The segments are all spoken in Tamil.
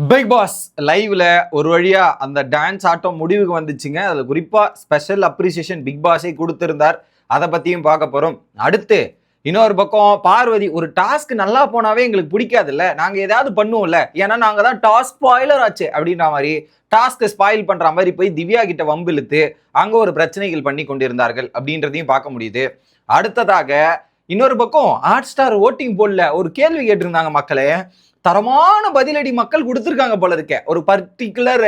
பிக் பாஸ் லைவ்ல ஒரு வழியா அந்த டான்ஸ் ஆட்டம் முடிவுக்கு வந்துச்சுங்க. அதுல குறிப்பா ஸ்பெஷல் அப்ரிசியேஷன் பிக் பாஸே கொடுத்திருந்தார். அதை பத்தியும் பார்க்க போறோம். அடுத்து இன்னொரு பக்கம் பார்வதி ஒரு டாஸ்க் நல்லா போனாவே எங்களுக்கு பிடிக்காதுல்ல, நாங்க ஏதாவது பண்ணுவோம்ல, ஏன்னா நாங்க தான் டாஸ்க் ஸ்பாயிலர் ஆச்சு அப்படின்ற மாதிரி டாஸ்க் ஸ்பாயில் பண்ற மாதிரி போய் திவ்யா கிட்ட வம்பு இழுத்து அங்க ஒரு பிரச்சனைகள் பண்ணி கொண்டிருந்தார்கள் அப்படின்றதையும் பார்க்க முடியுது. அடுத்ததாக இன்னொரு பக்கம் ஹாட் ஸ்டார் ஓட்டிங் போர்டில் ஒரு கேள்வி கேட்டிருந்தாங்க மக்களே. தரமான பதிலடி மக்கள் கொடுத்துருக்காங்க போல இருக்க ஒரு பர்டிகுலர்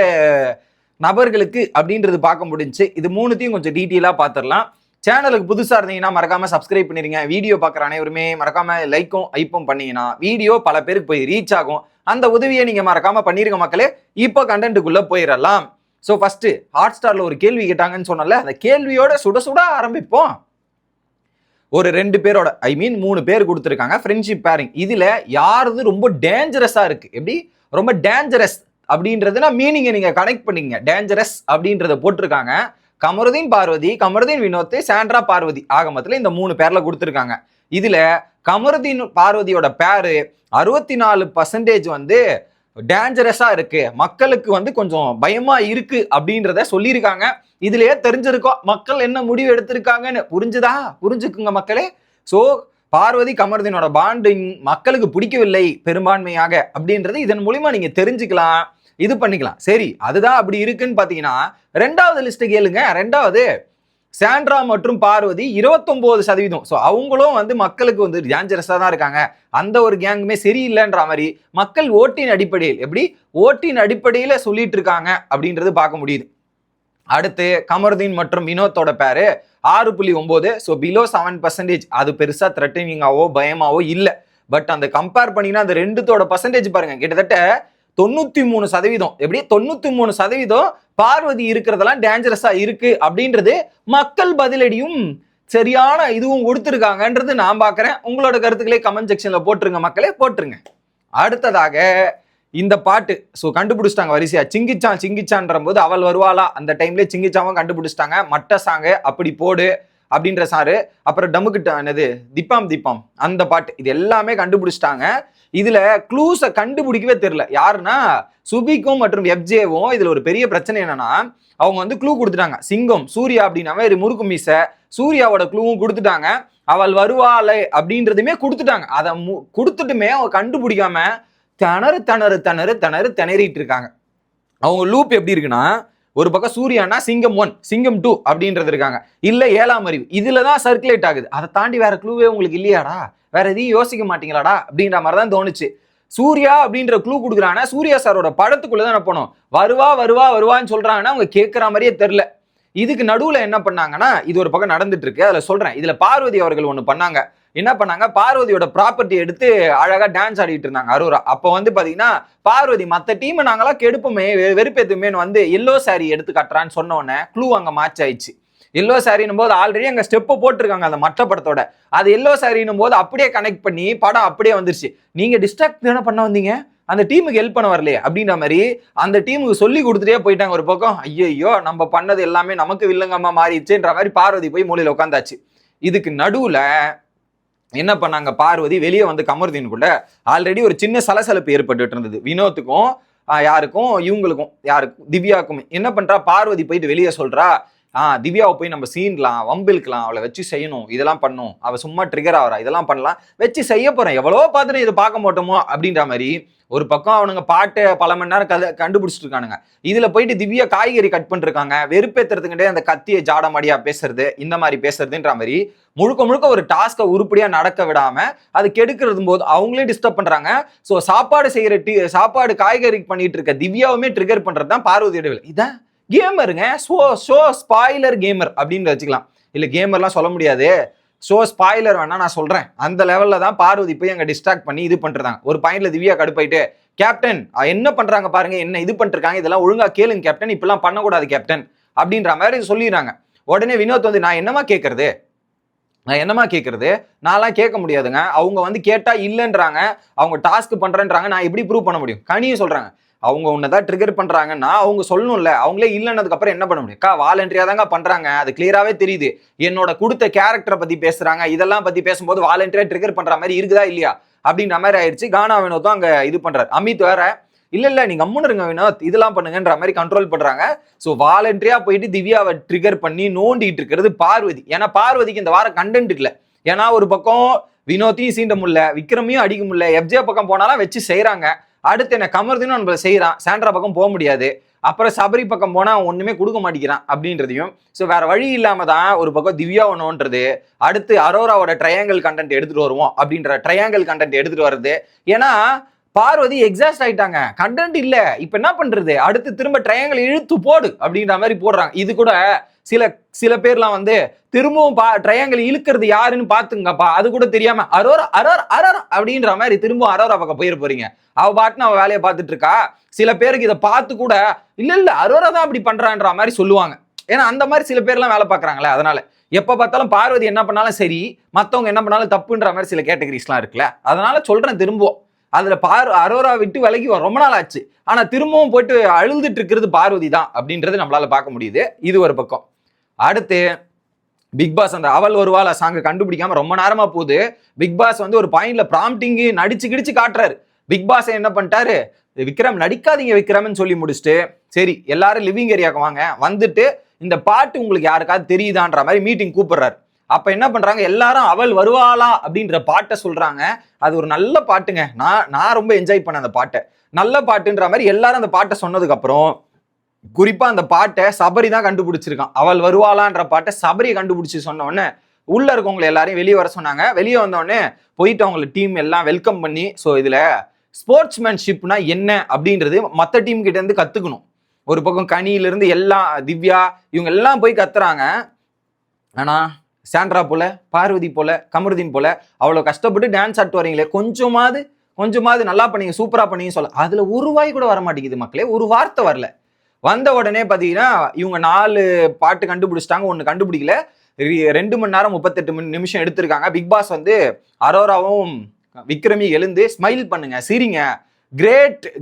நபர்களுக்கு அப்படின்றது பார்க்க முடிஞ்சு. இது மூணுத்தையும் கொஞ்சம் டீட்டெயிலாக பார்த்துடலாம். சேனலுக்கு புதுசாக இருந்தீங்கன்னா மறக்காம சப்ஸ்கிரைப் பண்ணிருங்க. வீடியோ பார்க்குற அனைவருமே மறக்காம லைக்கும் ஐப்பும் பண்ணீங்கன்னா வீடியோ பல பேருக்கு போய் ரீச் ஆகும். அந்த உதவியை நீங்க மறக்காம பண்ணிருங்க மக்களே. இப்போ கண்டென்ட்டுக்குள்ள போயிடலாம். ஸோ ஃபர்ஸ்ட் ஹாட் ஸ்டார்ல ஒரு கேள்வி கேட்டாங்கன்னு சொன்னால, அந்த கேள்வியோட சுட சுட ஆரம்பிப்போம். ஒரு 2 பேரோட மூணு பேர் கொடுத்துருக்காங்க ஃப்ரெண்ட்ஷிப் பேரிங். இதுல யாருது ரொம்ப டேஞ்சரஸா இருக்கு, எப்படி ரொம்ப டேஞ்சரஸ் அப்படின்றதுனா மீனிங்கை நீங்க கனெக்ட் பண்ணீங்க. டேஞ்சரஸ் அப்படின்றத போட்டிருக்காங்க. கமருதீன் பார்வதி, கமருதீன் வினோத், சாண்ட்ரா பார்வதி ஆக மொத்தத்தில் இந்த 3 பேர்ல கொடுத்துருக்காங்க. இதுல கமருதீன் பார்வதியோட பேரு 64% வந்து டேஞ்சரஸா இருக்கு, மக்களுக்கு கொஞ்சம் பயமா இருக்கு அப்படின்றத சொல்லியிருக்காங்க. இதுலயே தெரிஞ்சிருக்கோம் மக்கள் என்ன முடிவு எடுத்திருக்காங்கன்னு. புரிஞ்சுக்குங்க மக்களே. சோ பார்வதி கமருதீனோட பாண்டிங் மக்களுக்கு பிடிக்கவில்லை பெரும்பான்மையாக அப்படின்றது இதன் மூலியமா நீங்க தெரிஞ்சுக்கலாம், இது பண்ணிக்கலாம். சரி, அதுதான் அப்படி இருக்குன்னு பாத்தீங்கன்னா ரெண்டாவது லிஸ்ட் கேளுங்க. ரெண்டாவது சாண்ட்ரா மற்றும் பார்வதி 29%. ஸோ அவங்களும் மக்களுக்கு டேஞ்சரஸா தான் இருக்காங்க. அந்த ஒரு கேங்குமே சரியில்லைன்ற மாதிரி மக்கள் ஓட்டின் அடிப்படையில், எப்படி ஓட்டின் அடிப்படையில சொல்லிட்டு இருக்காங்க அப்படின்றது பார்க்க முடியுது. அடுத்து கமருதீன் மற்றும் வினோத்தோட பேரு 6.9. So below 7%. அது பெருசா த்ரெட்டனிங்காவோ பயமாவோ இல்லை. பட் அந்த கம்பேர் பண்ணினா அந்த ரெண்டுத்தோட பர்சன்டேஜ் பாருங்க, கிட்டத்தட்ட 93%. எப்படி 93% பார்வதி இருக்கிறதெல்லாம் டேஞ்சரஸா இருக்கு அப்படின்றது மக்கள் பதிலடியும் சரியான இதுவும் கொடுத்துருக்காங்கன்றது நான் பார்க்குறேன். உங்களோட கருத்துக்களே கமெண்ட் செக்ஷன்ல போட்டுருங்க மக்களே, போட்டுருங்க. அடுத்ததாக இந்த பாட்டு கண்டுபிடிச்சிட்டாங்க வரிசையா. சிங்கிச்சான்ற போது அவள் வருவாளா, அந்த டைம்ல சிங்கிச்சாவும் கண்டுபிடிச்சிட்டாங்க. மட்ட சாங்கு அப்படி போடு அப்படின்ற சாரு, அப்புறம் டமுக்கிட்ட என்னது திப்பாம் அந்த பாட்டு, இது எல்லாமே கண்டுபிடிச்சிட்டாங்க. இதுல க்ளூஸை கண்டுபிடிக்கவே தெரியல. யாருன்னா சுபிக்கும் மற்றும் எஃப்ஜேவும். இதுல ஒரு பெரிய பிரச்சனை என்னன்னா, அவங்க க்ளூ கொடுத்துட்டாங்க. சிங்கம் சூர்யா அப்படின்னாவே முறுக்கு மீச, சூர்யாவோட க்ளூவும் கொடுத்துட்டாங்க. அவள் வருவாளே அப்படின்றதுமே கொடுத்துட்டாங்க. அதை கொடுத்துட்டுமே அவங்க கண்டுபிடிக்காம திணறிட்டு இருக்காங்க. அவங்க லூப் எப்படி இருக்குன்னா, ஒரு பக்கம் சூர்யானா சிங்கம் 1 சிங்கம் 2 அப்படின்றது இருக்காங்க, இல்ல 7ஆம் அறிவு இதுலதான் சர்க்குலேட் ஆகுது. அதை தாண்டி வேற க்ளூவே உங்களுக்கு இல்லையாடா, வேற எதையும் யோசிக்க மாட்டீங்களாடா அப்படின்ற மாதிரி தான் தோணுச்சு. சூர்யா அப்படின்ற க்ளூ கொடுக்குறாங்கன்னா சூர்யா சாரோட படத்துக்குள்ளதான் போனோம். வருவான்னு சொல்றாங்கன்னா அவங்க கேட்கிற மாதிரியே தெரியல. இதுக்கு நடுவுல என்ன பண்ணாங்கன்னா, இது ஒரு பக்கம் நடந்துட்டு இருக்கு, அதுல சொல்றேன். இதுல பார்வதி அவர்கள் ஒண்ணு பண்ணாங்க. என்ன பண்ணாங்க, பார்வதியோட ப்ராப்பர்ட்டி எடுத்து அழகா டான்ஸ் ஆடிட்டு இருந்தாங்க அரோரா. அப்ப பாத்தீங்கன்னா பார்வதி மத்த டீம் நாங்களாம் கெடுப்போமே வெறுப்பேத்துமேன்னு எல்லோ சாரி எடுத்து கட்டுறான்னு சொன்ன உடனே க்ளூ அங்க மேட்ச் ஆயிடுச்சு. எல்லோ சாரின்னும் போது ஆல்ரெடி அங்க ஸ்டெப் போட்டிருக்காங்க அந்த மற்ற படத்தோட. அது எல்லோ சாரின்னும் போது அப்படியே கனெக்ட் பண்ணி படம் அப்படியே வந்துருச்சு. நீங்க டிஸ்ட்ராக்ட் தானே பண்ண வந்தீங்க, அந்த டீமுக்கு ஹெல்ப் பண்ண வரலையே அப்படின்ற மாதிரி அந்த டீமுக்கு சொல்லி கொடுத்துட்டே போயிட்டாங்க. ஒரு பக்கம் ஐயோ நம்ம பண்ணது எல்லாமே நமக்கு வில்லங்கமா மாறிடுச்சுன்ற மாதிரி பார்வதி போய் மூலையில உட்காந்தாச்சு. இதுக்கு நடுவுல என்ன பண்ணாங்க, பார்வதி வெளியே கமருதீனுக்குள்ள ஆல்ரெடி ஒரு சின்ன சலசலப்பு ஏற்பட்டு இருந்தது. வினோத்துக்கும் யாருக்கும் இவங்களுக்கும் யாருக்கும் திவ்யாவுக்குமே. என்ன பண்றா பார்வதி போயிட்டு வெளியே சொல்றா, திவ்யாவை போய் நம்ம சீன்லாம் வம்பிழுக்கலாம், அவளை வச்சு செய்யணும், இதெல்லாம் பண்ணும், அவ சும்மா ட்ரிகர் ஆகிறா, இதெல்லாம் பண்ணலாம், வச்சு செய்ய போறேன், எவ்வளோ பார்த்துட்டு இதை பார்க்க மாட்டோமோ அப்படின்ற மாதிரி. ஒரு பக்கம் அவனுங்க பாட்டு பல மணி நேரம் கண்டுபிடிச்சிட்டு இருக்கானுங்க. இதுல போயிட்டு திவ்யா காய்கறி கட் பண்ணிருக்காங்க, வெறுப்பேத்துறதுக்கிட்டே அந்த கத்தியை ஜாடமாடியா பேசுறது, இந்த மாதிரி பேசுறதுன்ற மாதிரி முழுக்க ஒரு டாஸ்கை உருப்படியா நடக்க விடாம அது கெடுக்கிறது போது அவங்களே டிஸ்டர்ப் பண்றாங்க. ஸோ சாப்பாடு காய்கறி பண்ணிட்டு இருக்க திவ்யாவுமே ட்ரிகர் பண்றது தான் பார்வதியோட வேலை. இதான் கேமருங்க, ஸ்பாயிலர் கேமர் அப்படின்னு வச்சுக்கலாம். இல்ல கேமர்லாம் சொல்ல முடியாது, ஸ்பாயிலர் வேணா நான் சொல்றேன். அந்த லெவல்ல தான் பார்வதி போய் அங்க டிஸ்ட்ராக்ட் பண்ணி இது பண்றாங்க. ஒரு பாயிண்ட்ல திவ்யா கடுப்பாயிட்டு, கேப்டன் என்ன பண்றாங்க பாருங்க, என்ன இது பண்ணிருக்காங்க, இதெல்லாம் ஒழுங்கா கேளுங்க கேப்டன், இப்பெல்லாம் பண்ணக்கூடாது கேப்டன் அப்படின்ற மாதிரி சொல்லிடுறாங்க. உடனே வினோத் நான் என்னமா கேட்கறது, நான்லாம் கேட்க முடியாதுங்க. அவங்க கேட்டா இல்லைன்றாங்க, அவங்க டாஸ்க் பண்றேன்றாங்க, நான் எப்படி ப்ரூவ் பண்ண முடியும்? கனியும் சொல்றாங்க, அவங்க உன்னதான் ட்ரிகர் பண்றாங்கன்னா அவங்க சொல்லணும்ல, அவங்களே இல்லைன்னதுக்கு அப்புறம் என்ன பண்ண முடியும்? வாலண்டரியா தாங்க பண்றாங்க, அது கிளியராவே தெரியுது. என்னோட கொடுத்த கேரக்டரை பத்தி பேசுறாங்க, இதெல்லாம் பத்தி பேசும்போது வாலண்டரியா ட்ரிகர் பண்ற மாதிரி இருக்குதா இல்லையா அப்படின்ற மாதிரி ஆயிடுச்சு. கானா வினோத்தும் அங்க இது பண்றாரு. அமித் வேற இல்ல நீங்க அம்முன்னு இருங்க வினோத், இதெல்லாம் பண்ணுங்கன்ற மாதிரி கண்ட்ரோல் பண்றாங்க. ஸோ வாலண்டரியா போயிட்டு திவ்யாவை ட்ரிகர் பண்ணி நோண்டிட்டு இருக்கிறது பார்வதி. ஏன்னா பார்வதிக்கு இந்த வாரம் கண்டென்ட் இல்லை. ஏன்னா ஒரு பக்கம் வினோத்தையும் சீண்ட முடியல, விக்ரமையும் அடிக்க முடியல, எஃப்ஜே பக்கம் போனாலும் வச்சு செய்யறாங்க. அடுத்து என்ன கமர்தினும் நம்மள செய்யறான், சாண்ட்ரா பக்கம் போக முடியாது. அப்புறம் சபரி பக்கம் போனா ஒண்ணுமே கொடுக்க மாட்டேங்கிறான் அப்படின்றதையும். ஸோ வேற வழி இல்லாம தான் ஒரு பக்கம் திவ்யா ஒன்றுன்றது, அடுத்து அரோராவோட ட்ரையாங்கிள் கண்டென்ட் எடுத்துட்டு வருவோம் அப்படின்ற ட்ரையாங்கிள் கண்டென்ட் எடுத்துட்டு வருது. ஏன்னா பார்வதி எக்ஸாஸ்ட் ஆயிட்டாங்க, கண்டென்ட் இல்ல, இப்ப என்ன பண்றது, அடுத்து திரும்ப ட்ரையாங்கிள் இழுத்து போடு அப்படின்ற மாதிரி போடுறாங்க. இது கூட சில பேர்லாம் வந்து திரும்பவும் ட்ரையாங்கிள் இழுக்கிறது யாருன்னு பாத்துங்கப்பா, அது கூட தெரியாம அரோரா அரோரா அரோரா அப்படின்ற மாதிரி திரும்பவும் அரோரா பக்கம் போயிட போறீங்க. அவ பாட்டுன்னு அவ வேலையை பார்த்துட்டு இருக்கா. சில பேருக்கு இதை பார்த்து கூட இல்ல அரோரா தான் அப்படி பண்றான்ற மாதிரி சொல்லுவாங்க. ஏன்னா அந்த மாதிரி சில பேர்லாம் வேலை பார்க்கறாங்களே. அதனால எப்ப பார்த்தாலும் பார்வதி என்ன பண்ணாலும் சரி, மத்தவங்க என்ன பண்ணாலும் தப்புன்ற மாதிரி சில கேட்டகரிஸ்லாம் இருக்குல்ல. அதனால சொல்றேன் திரும்பவும், அதுல அரோரா விட்டு விலகி ரொம்ப நாள் ஆச்சு, ஆனா திரும்பவும் போயிட்டு அழுதுட்டு இருக்கிறது பார்வதி தான் அப்படின்றது நம்மளால பார்க்க முடியுது. இது ஒரு பக்கம். அடுத்து பிக் பாஸ் அந்த அவள் வருவாள சாங்க கண்டுபிடிக்காம ரொம்ப நேரமா போகுது. பிக் பாஸ் வந்து ஒரு பாயிண்ட்ல ப்ராம்ப்டிங் நடிச்சு கிடிச்சு காட்டுறாரு. பிக் பாஸ் என்ன பண்ணிட்டாரு, விக்ரம் நடிக்காதீங்க விக்ரம்னு சொல்லி முடிச்சுட்டு, சரி எல்லாரும் லிவிங் ஏரியாவுக்கு வாங்க, வந்துட்டு இந்த பாட்டு உங்களுக்கு யாருக்காவது தெரியுதான்ற மாதிரி மீட்டிங் கூப்பிடுறாரு. அப்ப என்ன பண்றாங்க, எல்லாரும் அவள் வருவாளா அப்படின்ற பாட்டை சொல்றாங்க. அது ஒரு நல்ல பாட்டுங்க, நான் ரொம்ப என்ஜாய் பண்ண அந்த பாட்டை, நல்ல பாட்டுன்ற மாதிரி எல்லாரும் அந்த பாட்டை சொன்னதுக்கு அப்புறம், குறிப்பா அந்த பாட்டை சபரி தான் கண்டுபிடிச்சிருக்கான். அவள் வருவாளான்ற பாட்டை சபரியை கண்டுபிடிச்சு சொன்ன உடனே உள்ள இருக்கவங்களை எல்லாரையும் வெளியே வர சொன்னாங்க. வெளியே வந்தோடனே போயிட்டு அவங்கள டீம் எல்லாம் வெல்கம் பண்ணி, ஸோ இதுல ஸ்போர்ட்ஸ்மேன்ஷிப்னா என்ன அப்படின்றது மற்ற டீம் கிட்ட இருந்து கத்துக்கணும். ஒரு பக்கம் கனியிலிருந்து எல்லாம் திவ்யா இவங்க எல்லாம் போய் கத்துறாங்க. ஆனா சாண்ட்ரா போல, பார்வதி போல, கமருதீன் போல அவ்வளவு கஷ்டப்பட்டு டான்ஸ் ஆட்டு வரீங்களே, கொஞ்சமாவது நல்லா பண்ணீங்க, சூப்பரா பண்ணீங்க சொல்ல, அதுல ஒரு வாய் கூட வர மாட்டேங்குது மக்களே, ஒரு வார்த்தை வரல. வந்த உடனே பாத்தீங்கன்னா இவங்க 4 பாட்டு கண்டுபிடிச்சிட்டாங்க, ஒன்னு கண்டுபிடிக்கல. 2 மணி நேரம் 38 நிமிஷம் எடுத்திருக்காங்க. பிக் பாஸ் வந்து அரோராவும் விக்ரமி எழுந்து ஸ்மைல் பண்ணுங்க, சிரிங்க,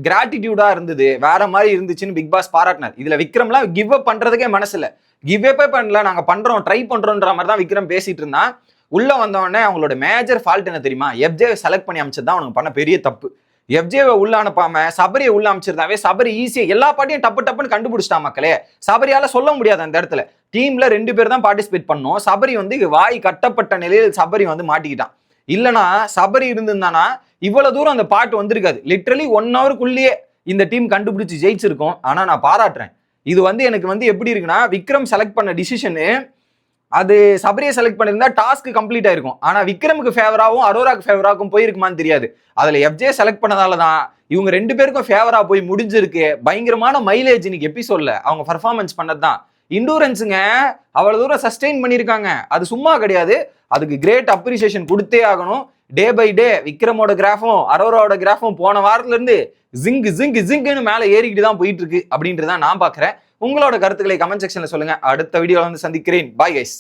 கிராட்டிடியூடா இருந்தது, வேற மாதிரி இருந்துச்சுன்னு பிக் பாஸ் பாராட்டினார். இதுல விக்ரம்லாம் கிவ் அப் பண்றதுக்கே மனசு இல்ல, கிவ் அப்பே பண்ணல, நாங்க பண்றோம், ட்ரை பண்றோம்ன்ற மாதிரி தான் விக்ரம் பேசிட்டு இருந்தான். உள்ள வந்தவொடனே அவங்களோட மேஜர் ஃபால்ட் என்ன தெரியுமா, எஃப்ஜே செலக்ட் பண்ணி அமைச்சது தான் அவனுக்கு பண்ண பெரிய தப்பு. எஃப்ஜேவை உள்ள அனுப்பாம சபரியை உள்ள அமைச்சிருந்தாவே சபரி ஈஸியா எல்லா பாட்டையும் டப்புன்னு கண்டுபிடிச்சிட்டா மக்களே. சபரியால சொல்ல முடியாது அந்த இடத்துல, டீம்ல 2 பேர் தான் பார்ட்டிசிபேட் பண்ணோம். சபரி வந்து வாய் கட்டப்பட்ட நிலையில் சபரி வந்து மாட்டிக்கிட்டான். இல்லனா சபரி இருந்திருந்தானா இவ்வளவு தூரம் அந்த பாட்டு வந்திருக்காது. லிட்டரலி 1 ஹவருக்குள்ளேயே இந்த டீம் கண்டுபிடிச்சு ஜெயிச்சிருக்கோம். ஆனா நான் பாராட்டுறேன். இது வந்து எனக்கு வந்து எப்படி இருக்குன்னா, விக்ரம் செலக்ட் பண்ண டிசிஷனு அது சபரியை செலக்ட் பண்ணியிருந்தா டாஸ்க் கம்ப்ளீட் ஆயிருக்கும். ஆனா விக்ரமுக்கு ஃபேவராகவும் அரோராக்கு ஃபேவராக்கும் போயிருக்குமான்னு தெரியாது. அதுல எஃப்ஜே செலக்ட் பண்ணதாலதான் இவங்க 2 பேருக்கும் ஃபேவரா போய் முடிஞ்சிருக்கு. பயங்கரமான மைலேஜ் இன்னைக்கு எபிசோட்ல அவங்க பர்ஃபார்மன்ஸ் பண்ணதுதான். இண்டூரன்ஸுங்க அவ்வளவு தூரம் சஸ்டெயின் பண்ணியிருக்காங்க, அது சும்மா கிடையாது. அதுக்கு கிரேட் அப்ரிசியேஷன் கொடுத்தே ஆகணும். டே பை டே விக்ரமோட கிராஃபும் அரோராவோட கிராஃபும் போன வாரத்துல இருந்து ஜிங்குன்னு மேல ஏறிக்கிட்டு தான் போயிட்டு இருக்கு அப்படின்றதான் நான் பாக்குறேன். உங்களோட கருத்துக்களை கமெண்ட் செக்ஷன்ல சொல்லுங்க. அடுத்த வீடியோல வந்து சந்திக்கிறேன். Bye guys.